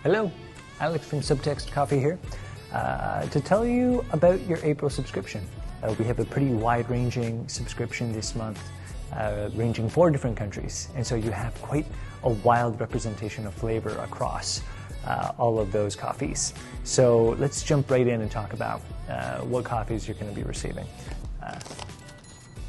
Hello, Alex from Subtext Coffee here to tell you about your April subscription. We have a pretty wide-ranging subscription this month, ranging 4 different countries, and so you have quite a wild representation of flavor across all of those coffees. So let's jump right in and talk about what coffees you're going to be receiving.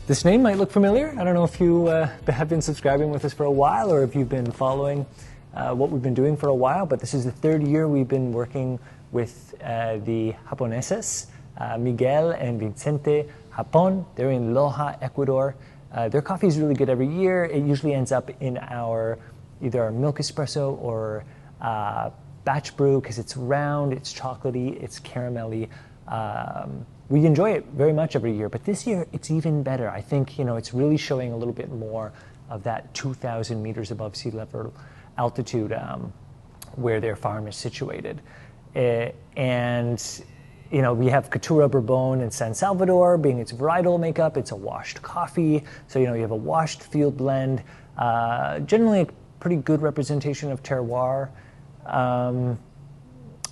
This name might look familiar. I don't know if you have been subscribing with us for a while or if you've been following what we've been doing for a while, but this is the 3rd year we've been working with the Japoneses, Miguel and Vicente Japón. They're in Loja, Ecuador. Their coffee is really good every year. It usually ends up in either our milk espresso or batch brew because it's round, it's chocolatey, it's caramelly. We enjoy it very much every year, but this year it's even better. I think it's really showing a little bit more of that 2,000 meters above sea level altitude where their farm is situated. And we have Caturra Bourbon in San Salvador, being its varietal makeup. It's a washed coffee, so you have a washed field blend. Generally a pretty good representation of terroir.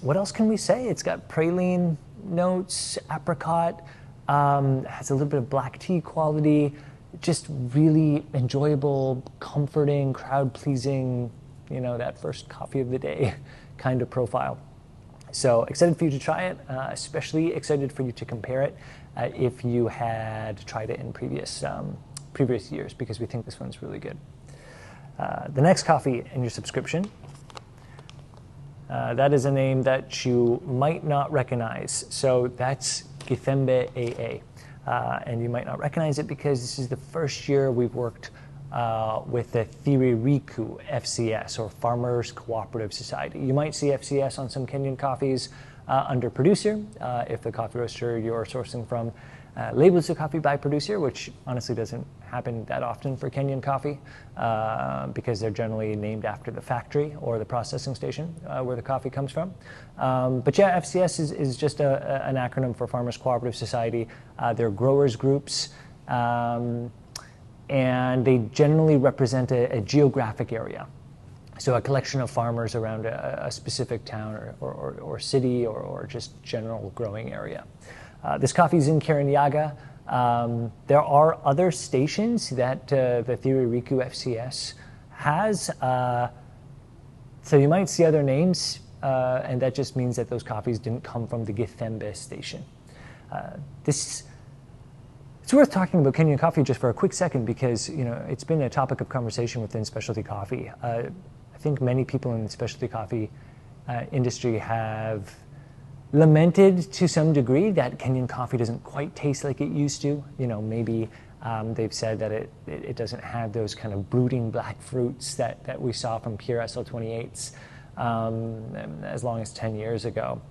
What else can we say? It's got praline notes, apricot, has a little bit of black tea quality, just really enjoyable, comforting, crowd-pleasing, that first coffee of the day kind of profile. So excited for you to try it, especially excited for you to compare it if you had tried it in previous years, because we think this one's really good. The next coffee in your subscription, that is a name that you might not recognize. So that's Githembe AA. And you might not recognize it because this is the first year we've worked with the Ethiopian FCS, or Farmers Cooperative Society. You might see FCS on some Kenyan coffees under producer, if the coffee roaster you're sourcing from labels the coffee by producer, which honestly doesn't happen that often for Kenyan coffee because they're generally named after the factory or the processing station where the coffee comes from. But yeah, FCS is just an acronym for Farmers Cooperative Society. They're growers groups, and they generally represent a geographic area. So a collection of farmers around a specific town or city or just general growing area. This coffee is in Kirinyaga. There are other stations that the Thiririku FCS has. So you might see other names, and that just means that those coffees didn't come from the Githembe station. It's worth talking about Kenyan coffee just for a quick second because it's been a topic of conversation within specialty coffee. I think many people in the specialty coffee industry have lamented to some degree that Kenyan coffee doesn't quite taste like it used to. Maybe they've said that it doesn't have those kind of brooding black fruits that we saw from pure SL28s as long as 10 years ago.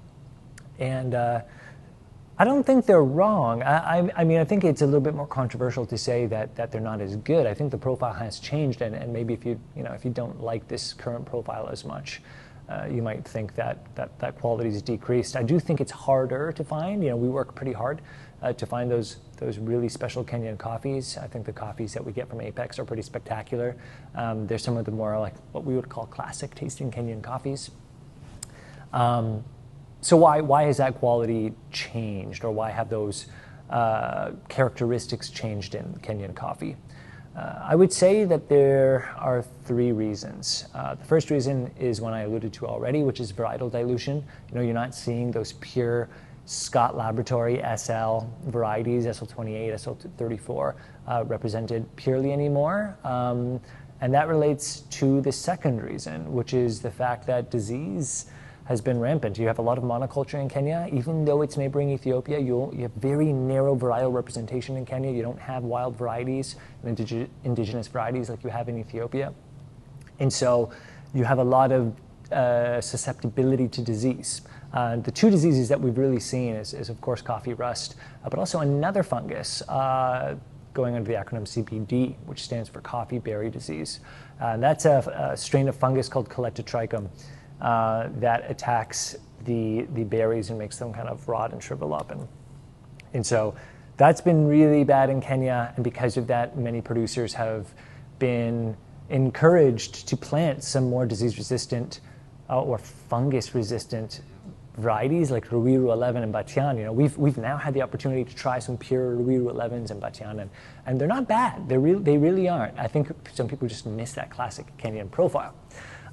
And I don't think they're wrong. I mean, I think it's a little bit more controversial to say that they're not as good. I think the profile has changed, and maybe if you don't like this current profile as much, you might think that quality is decreased. I do think it's harder to find. We work pretty hard to find those really special Kenyan coffees. I think the coffees that we get from Apex are pretty spectacular. There's some of the more like what we would call classic tasting Kenyan coffees. So why has that quality changed, or why have those characteristics changed in Kenyan coffee? I would say that there are 3 reasons. The first reason is one I alluded to already, which is varietal dilution. You're not seeing those pure Scott Laboratory SL varieties, SL28, SL34, represented purely anymore. And that relates to the second reason, which is the fact that disease has been rampant. You have a lot of monoculture in Kenya. Even though it's neighboring Ethiopia, you have very narrow varietal representation in Kenya. You don't have wild varieties and indigenous varieties like you have in Ethiopia. And so you have a lot of susceptibility to disease. The 2 diseases that we've really seen is of course coffee rust, but also another fungus going under the acronym CBD, which stands for coffee berry disease. That's a strain of fungus called Collectotrichum that attacks the berries and makes them kind of rot and shrivel up. And so that's been really bad in Kenya, and because of that, many producers have been encouraged to plant some more disease-resistant or fungus-resistant varieties like Ruiru 11 and Batian. We've now had the opportunity to try some pure Ruiru 11s and Batian, and they're not bad. They really aren't. I think some people just miss that classic Kenyan profile.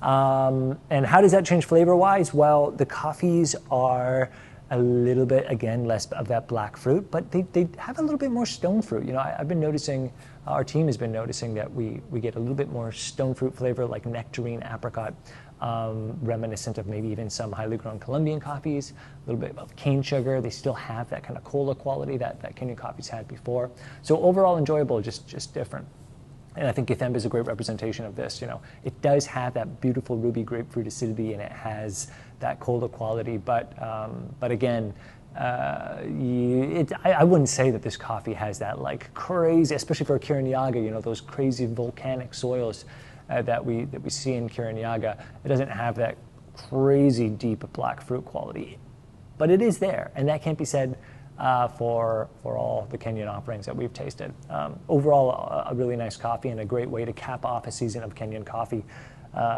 And how does that change flavor-wise? Well, the coffees are a little bit, again, less of that black fruit, but they have a little bit more stone fruit. I've been noticing, our team has been noticing that we get a little bit more stone fruit flavor, like nectarine, apricot, reminiscent of maybe even some highly grown Colombian coffees, a little bit of cane sugar. They still have that kind of cola quality that Kenyan coffees had before. So overall enjoyable, just different. And I think Githembe is a great representation of this. It does have that beautiful ruby grapefruit acidity, and it has that cola quality. But again, I wouldn't say that this coffee has that like crazy, especially for Kirinyaga. Those crazy volcanic soils that we see in Kirinyaga. It doesn't have that crazy deep black fruit quality, but it is there, and that can't be said for all the Kenyan offerings that we've tasted. Overall, a really nice coffee and a great way to cap off a season of Kenyan coffee.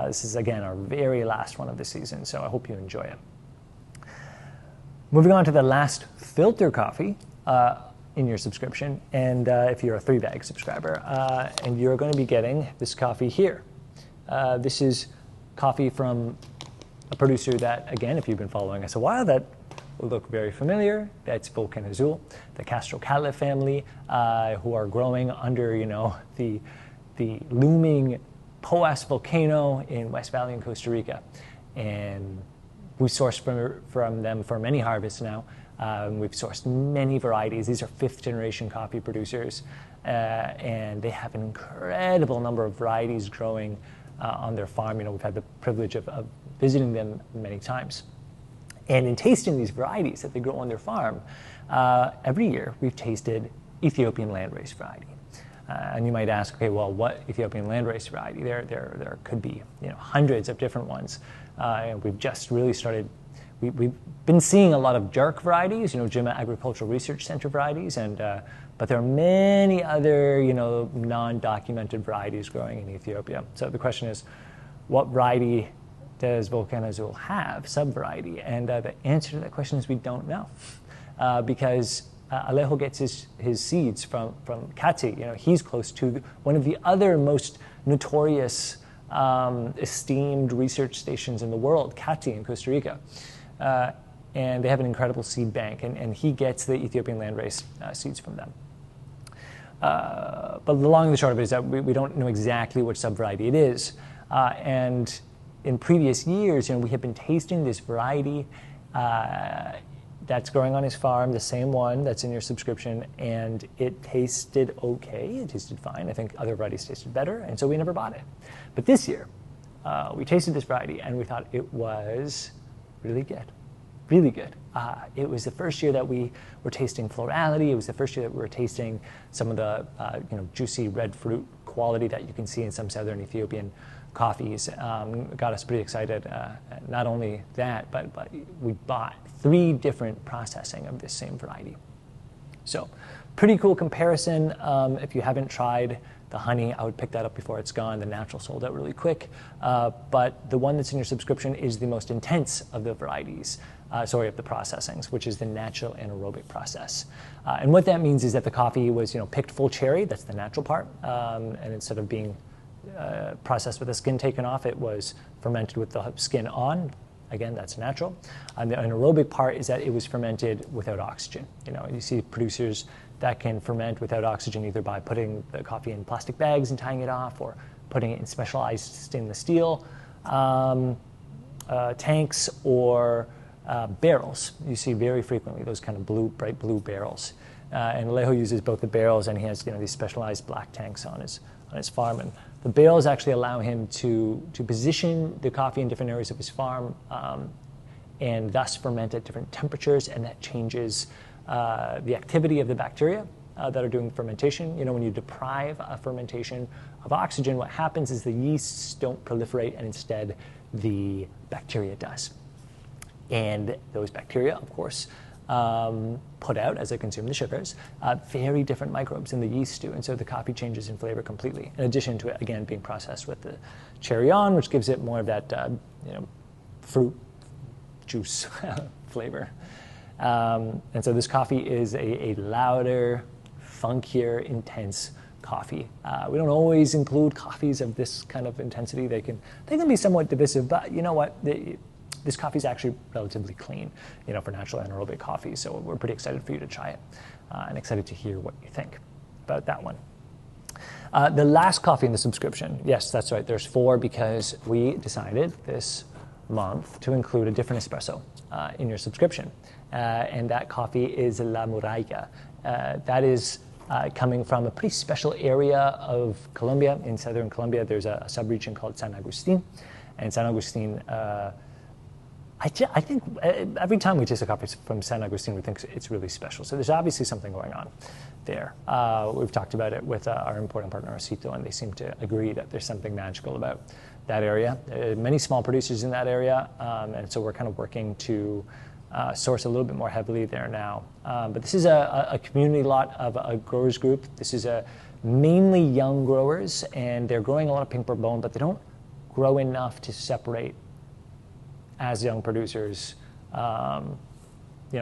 This is, again, our very last one of the season, so I hope you enjoy it. Moving on to the last filter coffee in your subscription, and if you're a 3-bag subscriber, and you're going to be getting this coffee here. This is coffee from a producer that, again, if you've been following us a while, that will look very familiar. That's Volcan Azul, the Castro Catlett family, who are growing under, the looming Poas volcano in West Valley in Costa Rica. And we sourced from them for many harvests now. We've sourced many varieties. These are 5th-generation coffee producers, and they have an incredible number of varieties growing on their farm. We've had the privilege of visiting them many times. And in tasting these varieties that they grow on their farm, every year we've tasted Ethiopian Landrace variety. And you might ask, okay, well, what Ethiopian Landrace variety? There could be hundreds of different ones. And we've just really started. We've been seeing a lot of jerk varieties, Jimma Agricultural Research Center varieties, but there are many other non-documented varieties growing in Ethiopia. So the question is, what variety does Volcan Azul have, sub-variety? And the answer to that question is we don't know, because Alejo gets his seeds from Kati. He's close to one of the other most notorious, esteemed research stations in the world, Kati in Costa Rica. And they have an incredible seed bank, and he gets the Ethiopian Landrace seeds from them. But the long and the short of it is that we don't know exactly which sub-variety it is. And in previous years, we have been tasting this variety that's growing on his farm, the same one that's in your subscription, and it tasted okay. It tasted fine. I think other varieties tasted better, and so we never bought it. But this year, we tasted this variety, and we thought it was really good. Really good. It was the first year that we were tasting florality. It was the first year that we were tasting some of the juicy red fruit quality that you can see in some southern Ethiopian coffees. Got us pretty excited. Not only that, but we bought 3 different processing of this same variety. So pretty cool comparison. If you haven't tried the honey, I would pick that up before it's gone. The natural sold out really quick. But the one that's in your subscription is the most intense of the varieties, of the processings, which is the natural anaerobic process. And what that means is that the coffee was picked full cherry, that's the natural part, and instead of being processed with the skin taken off, it was fermented with the skin on. Again, that's natural. And the anaerobic part is that it was fermented without oxygen. You see producers that can ferment without oxygen either by putting the coffee in plastic bags and tying it off, or putting it in specialized stainless steel tanks, or barrels. You see very frequently those kind of bright blue barrels. And Alejo uses both the barrels, and he has these specialized black tanks on his farm. And the barrels actually allow him to position the coffee in different areas of his farm, and thus ferment at different temperatures, and that changes the activity of the bacteria that are doing fermentation. When you deprive a fermentation of oxygen, what happens is the yeasts don't proliferate, and instead the bacteria does. And those bacteria, of course, put out, as they consume the sugars, very different microbes than the yeast do, and so the coffee changes in flavor completely. In addition to it, again, being processed with the cherry on, which gives it more of that fruit juice flavor. And so this coffee is a louder, funkier, intense coffee. We don't always include coffees of this kind of intensity. They can be somewhat divisive, but you know what? This coffee is actually relatively clean, for natural anaerobic coffee. So we're pretty excited for you to try it, and excited to hear what you think about that one. The last coffee in the subscription, yes, that's right. There's 4 because we decided this month to include a different espresso in your subscription, and that coffee is La Muralla. That is coming from a pretty special area of Colombia. In southern Colombia, there's a subregion called San Agustin, and San Agustin. I think every time we taste a coffee from San Agustin, we think it's really special. So there's obviously something going on there. We've talked about it with our importing partner, Osito, and they seem to agree that there's something magical about that area. Many small producers in that area, and so we're kind of working to source a little bit more heavily there now. But this is a community lot of a growers group. This is mainly young growers, and they're growing a lot of pink bourbon, but they don't grow enough to separate as young producers,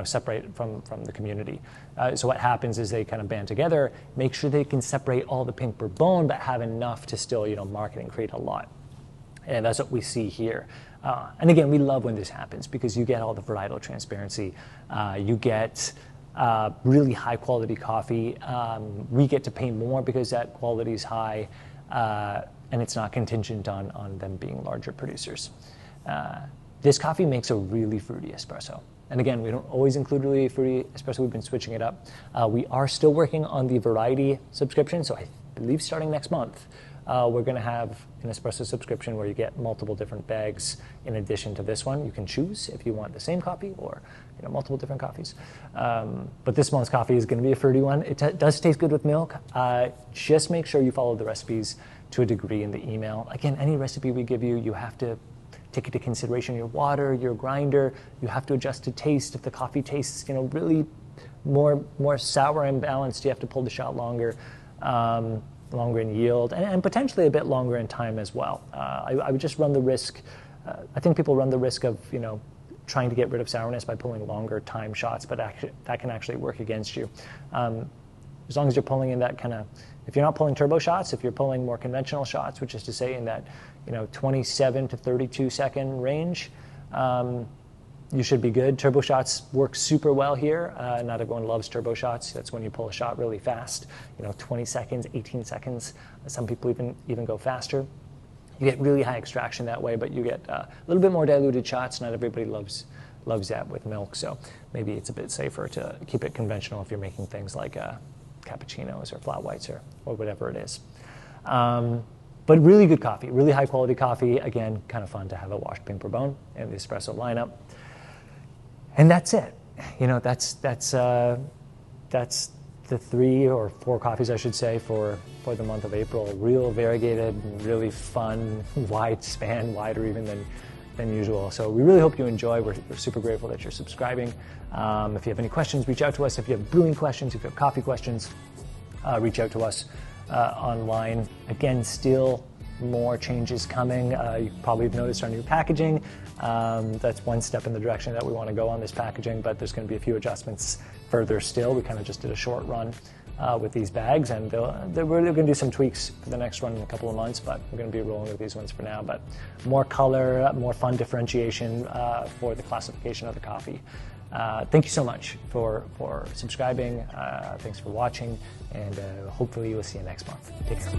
separate from the community. So what happens is they kind of band together, make sure they can separate all the pink bourbon, but have enough to still, market and create a lot. And that's what we see here. And again, we love when this happens because you get all the varietal transparency. You get really high quality coffee. We get to pay more because that quality is high, and it's not contingent on them being larger producers. This coffee makes a really fruity espresso. And again, we don't always include really fruity espresso. We've been switching it up. We are still working on the variety subscription. So I believe starting next month, we're going to have an espresso subscription where you get multiple different bags in addition to this one. You can choose if you want the same coffee or multiple different coffees. But this month's coffee is going to be a fruity one. It does taste good with milk. Just make sure you follow the recipes to a degree in the email. Again, any recipe we give you, you have to take into consideration your water, your grinder. You have to adjust to taste. If the coffee tastes, really more sour and balanced, you have to pull the shot longer in yield, and potentially a bit longer in time as well. I would just run the risk. I think people run the risk of trying to get rid of sourness by pulling longer time shots, but that can actually work against you. As long as you're pulling in that kind of, if you're not pulling turbo shots, if you're pulling more conventional shots, which is to say in that 27 to 32 second range, you should be good. Turbo shots work super well here. Not everyone loves turbo shots. That's when you pull a shot really fast, 20 seconds, 18 seconds. Some people even go faster. You get really high extraction that way, but you get a little bit more diluted shots. Not everybody loves that with milk, so maybe it's a bit safer to keep it conventional if you're making things like cappuccinos or flat whites or whatever it is. But really good coffee, really high quality coffee. Again, kind of fun to have a washed pink bourbon in the espresso lineup. And that's it. That's the 3 or 4 coffees, I should say, for the month of April. Real variegated, really fun, wide span, wider even than usual. So we really hope you enjoy. We're super grateful that you're subscribing. If you have any questions, reach out to us. If you have brewing questions, if you have coffee questions, reach out to us online. Again, still more changes coming. You probably have noticed our new packaging. That's one step in the direction that we want to go on this packaging, but there's going to be a few adjustments further still. We kind of just did a short run with these bags, and we're going to do some tweaks for the next run in a couple of months, but we're going to be rolling with these ones for now. But more color, more fun differentiation for the classification of the coffee. Thank you so much for subscribing. Thanks for watching, and hopefully we'll see you next month. Take care.